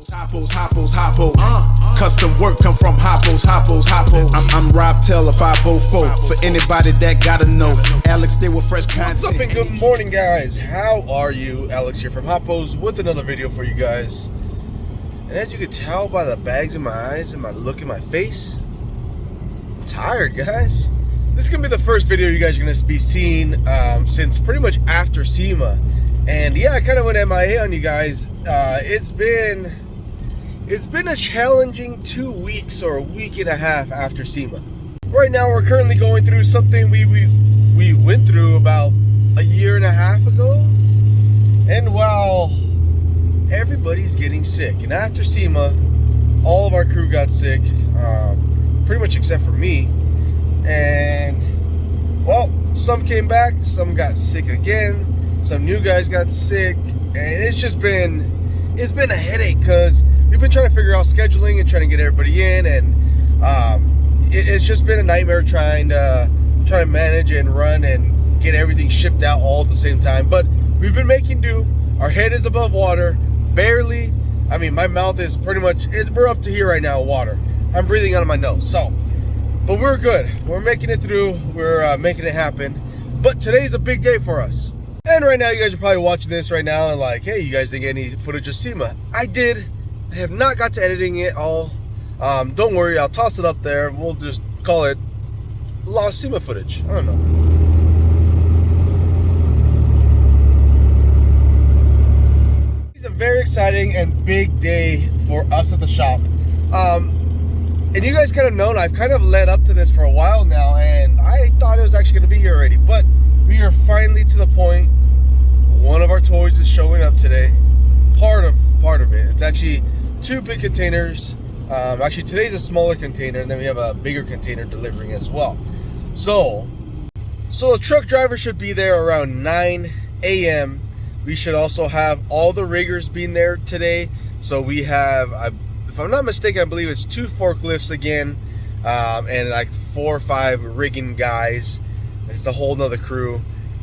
Hoppos. Custom work come from Hoppos. I'm Rob Taylor 504. For anybody that gotta know, Alex there with fresh content. What's up and good morning, guys? How are you? Alex here from Hoppos with another video for you guys. And as you can tell by the bags in my eyes and my look in my face, I'm tired, guys. This is gonna be the first video you guys are gonna be seeing since pretty much after SEMA. And yeah, I kind of went MIA on you guys. It's been a challenging 2 weeks or a week and a half after SEMA. Right now, we're currently going through something we went through about a year and a half ago. And while everybody's getting sick, and after SEMA, all of our crew got sick, pretty much except for me. And well, some came back, some got sick again, some new guys got sick, and it's been a headache because we've been trying to figure out scheduling and trying to get everybody in, and it's just been a nightmare trying to manage and run and get everything shipped out all at the same time. But we've been making do. Our head is above water, barely. I mean, my mouth is pretty much, we're up to here right now, water. I'm breathing out of my nose, so. But we're good. We're making it through. We're making it happen. But today's a big day for us. And right now, you guys are probably watching this right now and like, hey, you guys didn't get any footage of SEMA. I did. I have not got to editing it all. Don't worry, I'll toss it up there. We'll just call it lost SEMA footage. I don't know. It's a very exciting and big day for us at the shop. And you guys kind of know, I've kind of led up to this for a while now, and I thought it was actually going to be here already. But we are finally to the point. One of our toys is showing up today. Part of it. It's actually 2 big containers. Actually, today's a smaller container, and then we have a bigger container delivering as well. So the truck driver should be there around 9 a.m. We should also have all the riggers being there today. So we have, if I'm not mistaken, I believe it's 2 forklifts again, and like 4 or 5 rigging guys. It's a whole nother crew.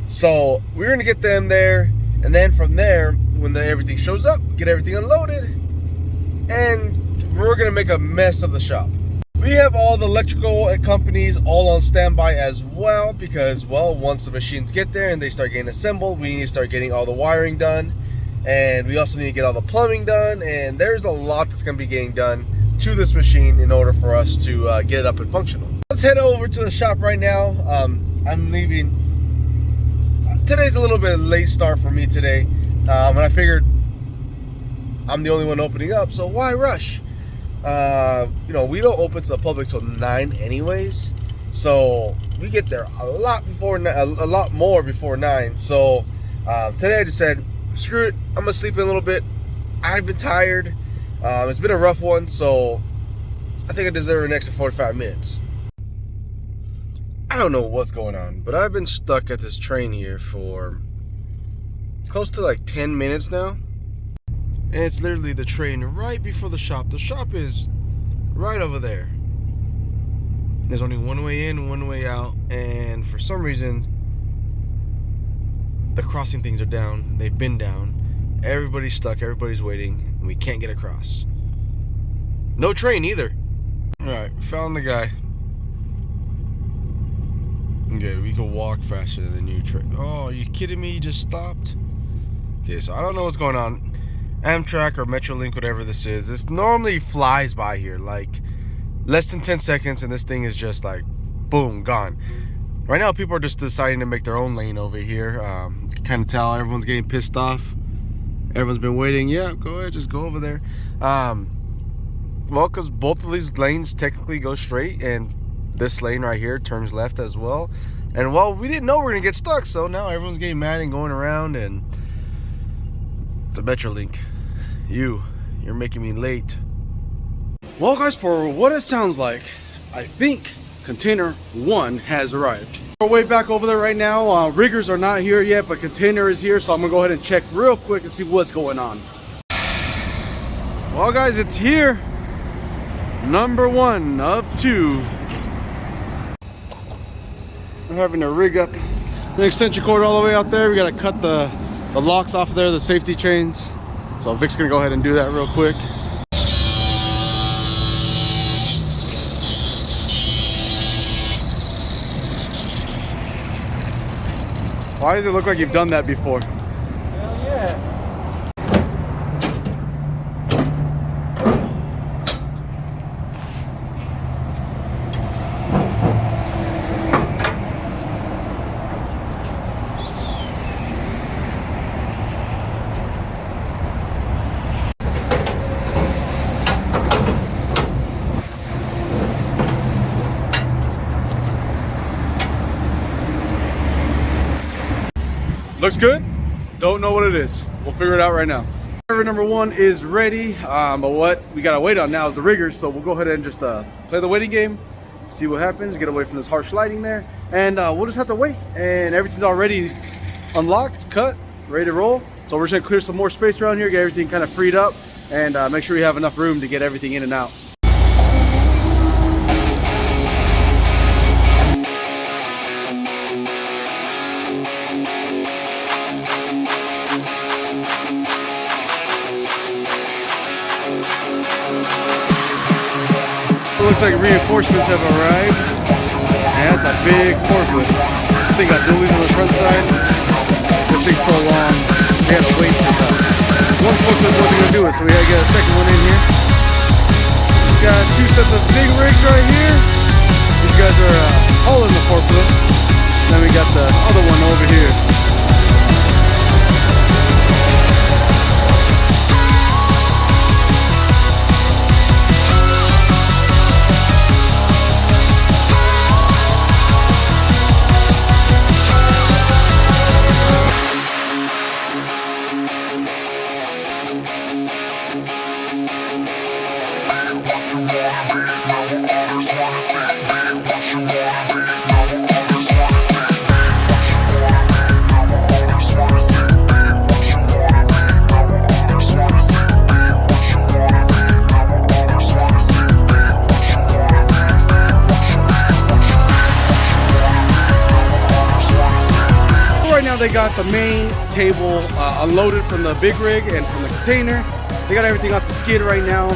So we're gonna get them there, and then from there, when everything shows up, get everything unloaded, and we're gonna make a mess of the shop. We have all the electrical companies all on standby as well, because, well, once the machines get there and they start getting assembled, we need to start getting all the wiring done, and we also need to get all the plumbing done, and there's a lot that's gonna be getting done to this machine in order for us to get it up and functional. Let's head over to the shop right now. I'm leaving. Today's a little bit late start for me today, and I figured I'm the only one opening up, so why rush? You know, we don't open to the public till 9 anyways, so we get there a lot more before 9. So today I just said, screw it, I'm gonna sleep in a little bit. I've been tired. It's been a rough one, so I think I deserve an extra 45 minutes. I don't know what's going on, but I've been stuck at this train here for close to like 10 minutes now. And it's literally the train right before the shop. The shop is right over there. There's only one way in, one way out, and for some reason, the crossing things are down. They've been down. Everybody's stuck, everybody's waiting, and we can't get across. No train either. Alright, found the guy. Okay, we can walk faster than the new train. Oh, are you kidding me? You just stopped? Okay, so I don't know what's going on. Amtrak or Metrolink, whatever this is. This normally flies by here, like less than 10 seconds, and this thing is just like, boom, gone. Right now, people are just deciding to make their own lane over here. You can kind of tell everyone's getting pissed off. Everyone's been waiting. Yeah, go ahead, just go over there. Well, because both of these lanes technically go straight, and this lane right here turns left as well. And well, we didn't know we were gonna get stuck, so now everyone's getting mad and going around, and it's a Metrolink. You're making me late. Well, guys, for what it sounds like, I think container 1 has arrived. We're way back over there right now. Riggers are not here yet, but container is here, so I'm gonna go ahead and check real quick and see what's going on. Well, guys, it's here. Number 1 of 2. We're having to rig up an extension cord all the way out there. We gotta cut the locks off of there, the safety chains. So Vic's gonna go ahead and do that real quick. Why does it look like you've done that before? Hell yeah. Looks good. Don't know what it is. We'll figure it out right now. Driver number 1 is ready, but what we gotta wait on now is the riggers. So we'll go ahead and just play the waiting game, see what happens, get away from this harsh lighting there, and we'll just have to wait. And everything's already unlocked, cut, ready to roll. So we're just gonna clear some more space around here, get everything kind of freed up, and make sure we have enough room to get everything in and out. Looks like reinforcements have arrived. And that's a big forklift. I think got dualies on the front side. This thing's so long, we had to wait for that. One forklift wasn't gonna do it, so we had to get a second one in here. We got 2 sets of big rigs right here. These guys are hauling the forklift. Then we got the other one over here. They got the main table unloaded from the big rig and from the container. They got everything off the skid right now.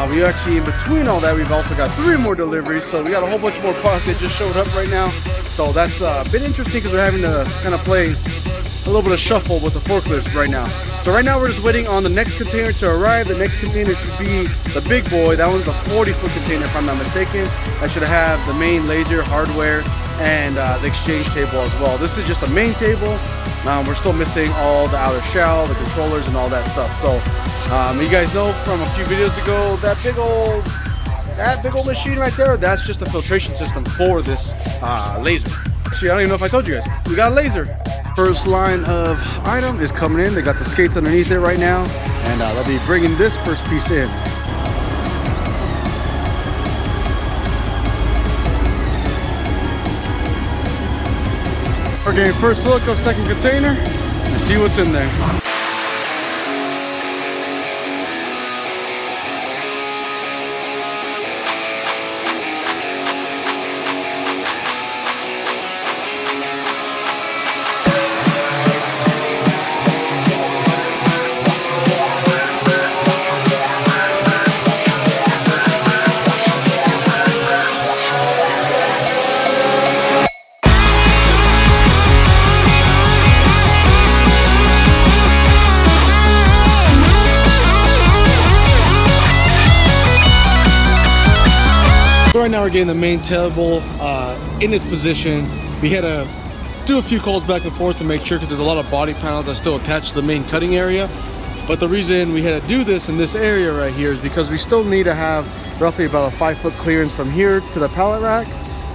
We actually, in between all that, we've also got 3 more deliveries. So we got a whole bunch more product that just showed up right now. So that's been interesting because we're having to kind of play a little bit of shuffle with the forklifts right now. So right now we're just waiting on the next container to arrive. The next container should be the big boy. That one's the 40-foot container if I'm not mistaken. That should have the main laser hardware and the exchange table as well. This is just the main table. We're still missing all the outer shell, the controllers, and all that stuff. So you guys know from a few videos ago, that big old machine right there, that's just a filtration system for this laser. Actually, I don't even know if I told you guys, we got a laser. First line of item is coming in. They got the skates underneath it right now, and they'll be bringing this first piece in. We're getting first look of second container and see what's in there. Right now we're getting the main table in its position. We had to do a few calls back and forth to make sure because there's a lot of body panels that still attach to the main cutting area. But the reason we had to do this in this area right here is because we still need to have roughly about a 5-foot clearance from here to the pallet rack,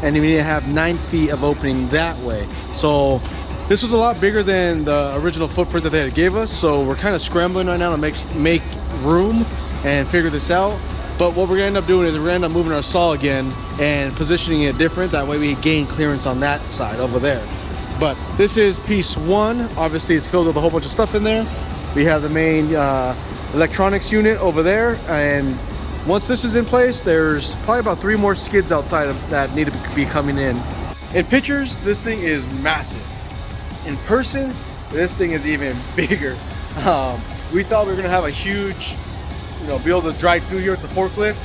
and we need to have 9 feet of opening that way. So this was a lot bigger than the original footprint that they had gave us, so we're kind of scrambling right now to make room and figure this out. But what we're gonna end up doing is we're gonna end up moving our saw again and positioning it different. That way we gain clearance on that side over there. But this is piece 1. Obviously it's filled with a whole bunch of stuff in there. We have the main electronics unit over there, and once this is in place, there's probably about 3 more skids outside of that need to be coming in. In pictures, this thing is massive. In person, this thing is even bigger. We thought we were gonna have a huge, be able to drive through here with the forklift.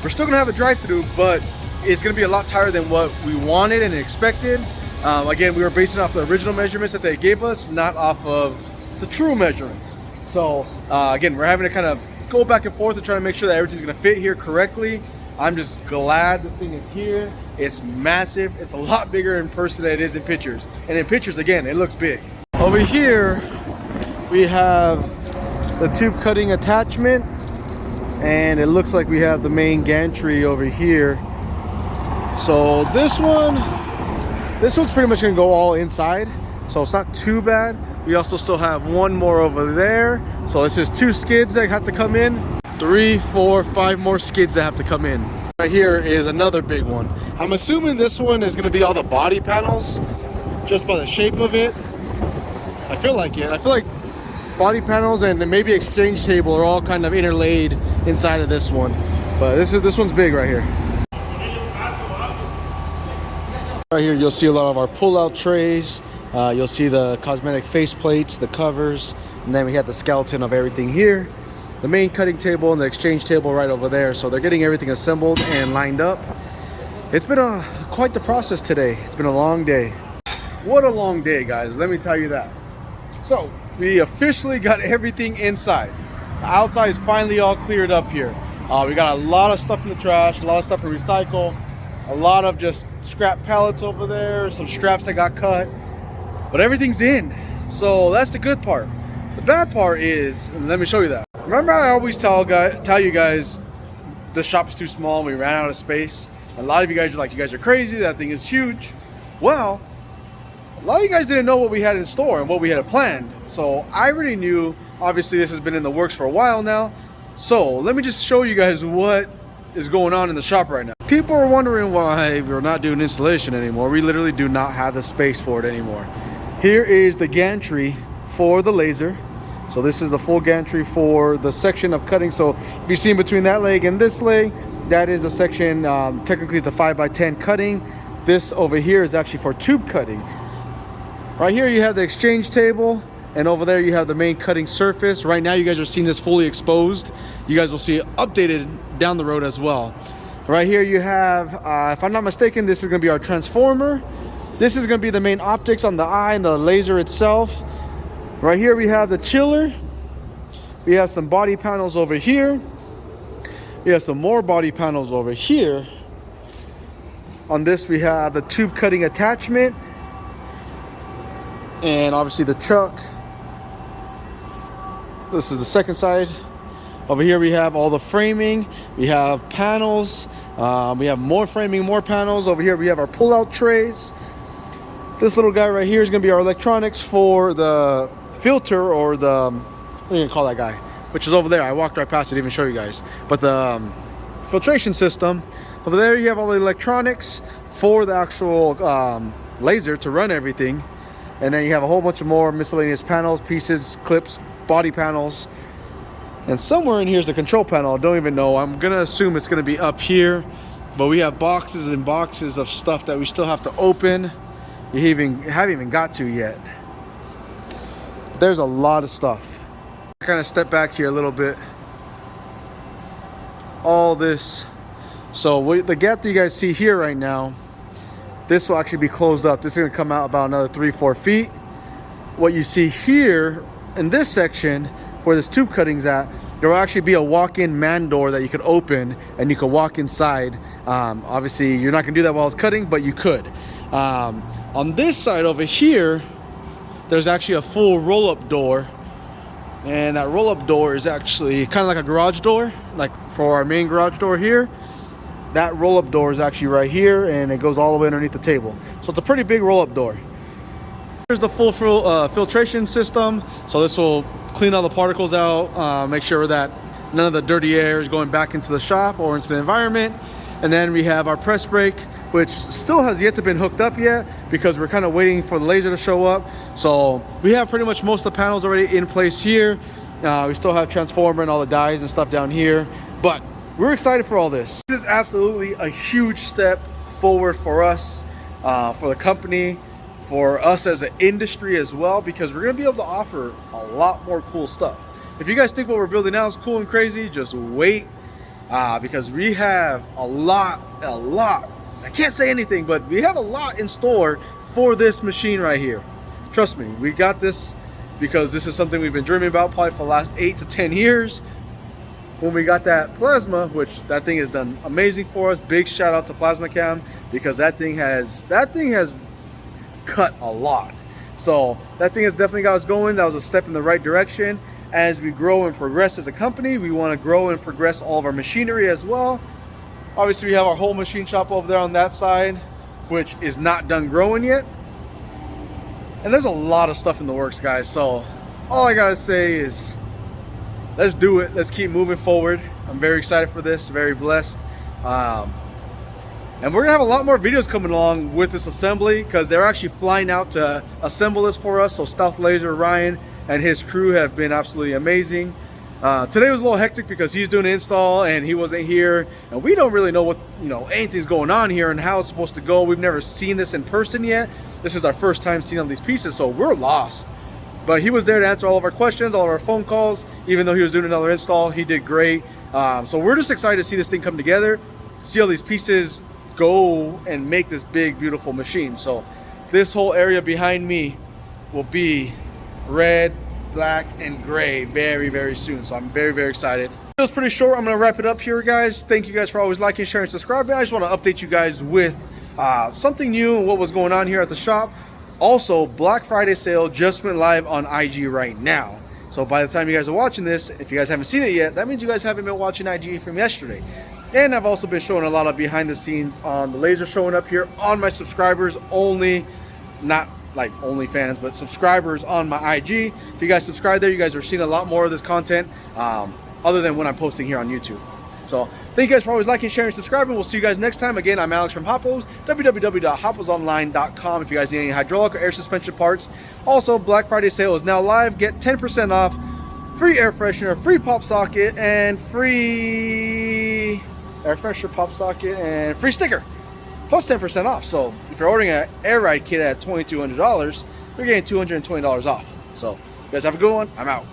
We're still gonna have a drive through, but it's gonna be a lot tighter than what we wanted and expected. Again, we were basing off the original measurements that they gave us, not off of the true measurements. So again, we're having to kind of go back and forth and try to make sure that everything's gonna fit here correctly. I'm just glad this thing is here. It's massive. It's a lot bigger in person than it is in pictures. And in pictures, again, it looks big. Over here, we have the tube cutting attachment, and it looks like we have the main gantry over here. So this one's pretty much gonna go all inside, so it's not too bad. We also still have one more over there, so this is 2 skids that have to come in, 3, 4, 5 more skids that have to come in. Right here is another big one. I'm assuming this one is gonna be all the body panels, just by the shape of it. I feel like it. I feel like body panels and maybe exchange table are all kind of interlaid inside of this one, but this one's big right here. Right here you'll see a lot of our pull-out trays. You'll see the cosmetic face plates, the covers, and then we have the skeleton of everything here. The main cutting table and the exchange table right over there. So they're getting everything assembled and lined up. It's been quite the process today. It's been a long day. What a long day, guys. Let me tell you that. So we officially got everything inside. The outside is finally all cleared up here. We got a lot of stuff in the trash, a lot of stuff to recycle, a lot of just scrap pallets over there, some straps that got cut, but everything's in. So that's the good part. The bad part is, and let me show you that. Remember I always tell you guys the shop is too small and we ran out of space? A lot of you guys are like, you guys are crazy, that thing is huge. Well, a lot of you guys didn't know what we had in store and what we had planned. So I already knew, obviously this has been in the works for a while now. So let me just show you guys what is going on in the shop right now. People are wondering why we're not doing installation anymore. We literally do not have the space for it anymore. Here is the gantry for the laser. So this is the full gantry for the section of cutting. So if you see in between that leg and this leg, that is a section, technically it's a 5x10 cutting. This over here is actually for tube cutting. Right here you have the exchange table, and over there you have the main cutting surface. Right now you guys are seeing this fully exposed. You guys will see it updated down the road as well. Right here you have, if I'm not mistaken, this is gonna be our transformer. This is gonna be the main optics on the eye and the laser itself. Right here we have the chiller. We have some body panels over here. We have some more body panels over here. On this we have the tube cutting attachment, and obviously the chuck. This is the second side. Over here we have all the framing. We have panels. We have more framing, more panels. Over here we have our pull-out trays. This little guy right here is going to be our electronics for the filter, or the, what are you going to call that guy? Which is over there. I walked right past it, didn't even show you guys. But the filtration system. Over there you have all the electronics for the actual laser to run everything. And then you have a whole bunch of more miscellaneous panels, pieces, clips, body panels. And somewhere in here is the control panel. I don't even know. I'm going to assume it's going to be up here. But we have boxes and boxes of stuff that we still have to open. We haven't even got to yet. There's a lot of stuff. Kind of step back here a little bit. All this. So the gap that you guys see here right now, this will actually be closed up. This is going to come out about another 3-4 feet. What you see here in this section, where this tube cutting's at, there will actually be a walk-in man door that you could open and you could walk inside. Obviously you're not gonna do that while it's cutting, but you could. On this side over here, there's actually a full roll-up door, and that roll-up door is actually kind of like a garage door, like for our main garage door here. That roll-up door is actually right here, and it goes all the way underneath the table. So it's a pretty big roll-up door. Here's the full filtration system. So this will clean all the particles out, make sure that none of the dirty air is going back into the shop or into the environment. And then we have our press brake, which still has yet to been hooked up yet because we're kind of waiting for the laser to show up. So we have pretty much most of the panels already in place here. We still have transformer and all the dies and stuff down here, but we're excited for all this. This is absolutely a huge step forward for us, for the company, for us as an industry as well, because we're gonna be able to offer a lot more cool stuff. If you guys think what we're building now is cool and crazy, just wait, because we have a lot, I can't say anything, but we have a lot in store for this machine right here. Trust me, we got this because this is something we've been dreaming about probably for the last 8 to 10 years. When we got that Plasma, which that thing has done amazing for us. Big shout out to PlasmaCam, because that thing has cut a lot. So that thing has definitely got us going. That was a step in the right direction. As we grow and progress as a company, we want to grow and progress all of our machinery as well. Obviously, we have our whole machine shop over there on that side, which is not done growing yet. And there's a lot of stuff in the works, guys. So all I gotta say is, let's do it. Let's keep moving forward. I'm very excited for this, very blessed. And we're gonna have a lot more videos coming along with this assembly, because they're actually flying out to assemble this for us. So Stealth Laser Ryan and his crew have been absolutely amazing. Today was a little hectic because he's doing an install and he wasn't here, and we don't really know what, anything's going on here and how it's supposed to go. We've never seen this in person yet. This is our first time seeing all these pieces, so we're lost. But he was there to answer all of our questions, all of our phone calls. Even though he was doing another install, he did great. So we're just excited to see this thing come together, see all these pieces go and make this big, beautiful machine. So this whole area behind me will be red, black, and gray very, very soon. So I'm very, very excited. It was pretty short. I'm going to wrap it up here, guys. Thank you guys for always liking, sharing, subscribing. I just want to update you guys with something new and what was going on here at the shop. Also, Black Friday sale just went live on IG right now. So by the time you guys are watching this, if you guys haven't seen it yet, that means you guys haven't been watching IG from yesterday. And I've also been showing a lot of behind the scenes on the laser showing up here on my subscribers only, not like OnlyFans, but subscribers on my IG. If you guys subscribe there, you guys are seeing a lot more of this content other than when I'm posting here on YouTube. So thank you guys for always liking, sharing, subscribing. We'll see you guys next time. Again, I'm Alex from Hoppos, www.hopposonline.com if you guys need any hydraulic or air suspension parts. Also, Black Friday sale is now live. Get 10% off, free air freshener, free pop socket, and free air freshener, pop socket, and free sticker, plus 10% off. So if you're ordering an air ride kit at $2,200, you're getting $220 off. So you guys have a good one. I'm out.